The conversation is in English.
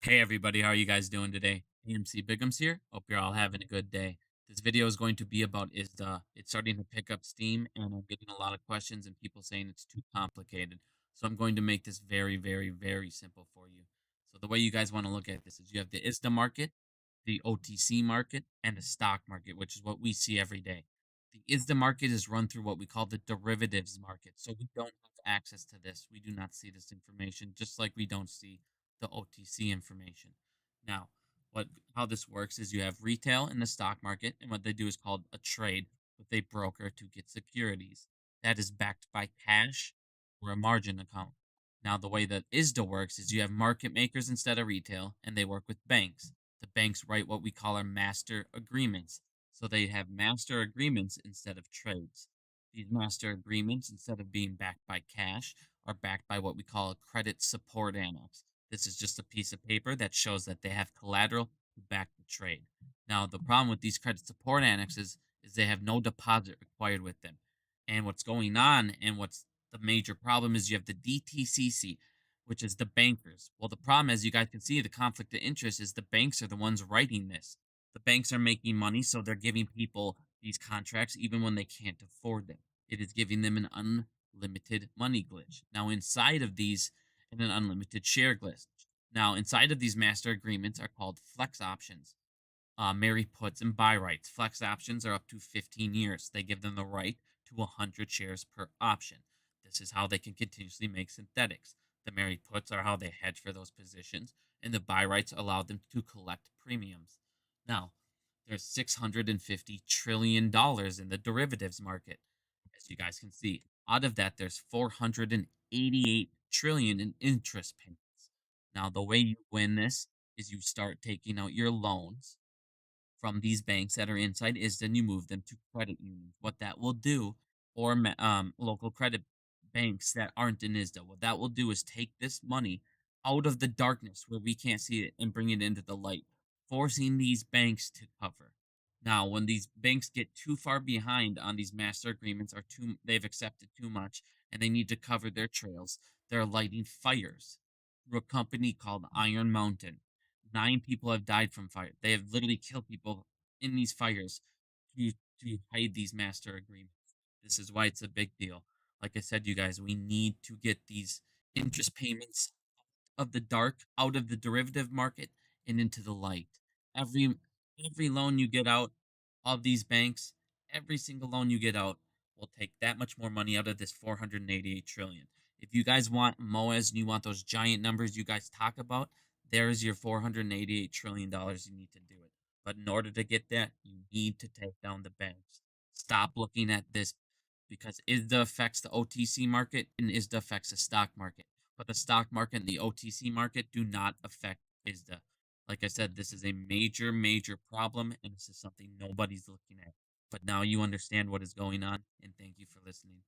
Hey everybody, how are you guys doing today? AMC Bigums here. Hope you're all having a good day. This video is going to be about Isda. It's starting to pick up steam and I'm getting a lot of questions and people saying it's too complicated. So I'm going to make this very, very, very simple for you. So the way you guys want to look at this is you have the Isda market, the OTC market, and the stock market, which is what we see every day. The ISDA market is run through what we call the derivatives market. So we don't have access to this. We do not see this information, just like we don't see the OTC information. Now, what how this works is you have retail in the stock market, and what they do is called a trade with a broker to get securities. That is backed by cash or a margin account. Now, the way that ISDA works is you have market makers instead of retail, and they work with banks. The banks write what we call our master agreements. So they have master agreements instead of trades. These master agreements, instead of being backed by cash, are backed by what we call a credit support annex. This is just a piece of paper that shows that they have collateral to back the trade. Now, the problem with these credit support annexes is they have no deposit required with them. And what's going on and what's the major problem is you have the DTCC, which is the bankers. Well, the problem, as you guys can see, the conflict of interest is the banks are the ones writing this. The banks are making money, so they're giving people these contracts even when they can't afford them. It is giving them an unlimited money glitch. Now, inside of these, and an unlimited share glitch. Now, inside of these master agreements are called flex options, Mary puts and buy rights. Flex options are up to 15 years. They give them the right to 100 shares per option. This is how they can continuously make synthetics. The Mary puts are how they hedge for those positions, and the buy rights allow them to collect premiums. Now, there's $650 trillion in the derivatives market, as you guys can see. Out of that, there's 488 trillion in interest payments. Now, the way you win this is you start taking out your loans from these banks that are inside is then you move them to credit unions. What that will do, or local credit banks that aren't in ISDA, what that will do is take this money out of the darkness where we can't see it and bring it into the light, forcing these banks to cover. Now, when these banks get too far behind on these master agreements, or they've accepted too much, and they need to cover their trails, they're lighting fires through a company called Iron Mountain. 9 people have died from fire. They have literally killed people in these fires to hide these master agreements. This is why it's a big deal. Like I said, you guys, we need to get these interest payments of the dark out of the derivative market and into the light. Every every loan you get out of these banks, every single loan you get out will take that much more money out of this 488 trillion. If you guys want MOAs and you want those giant numbers you guys talk about, there's your $488 trillion you need to do it. But in order to get that, you need to take down the banks. Stop looking at this because ISDA affects the OTC market and ISDA affects the stock market. But the stock market and the OTC market do not affect ISDA. Like I said, this is a major, major problem, and this is something nobody's looking at. But now you understand what is going on, and thank you for listening.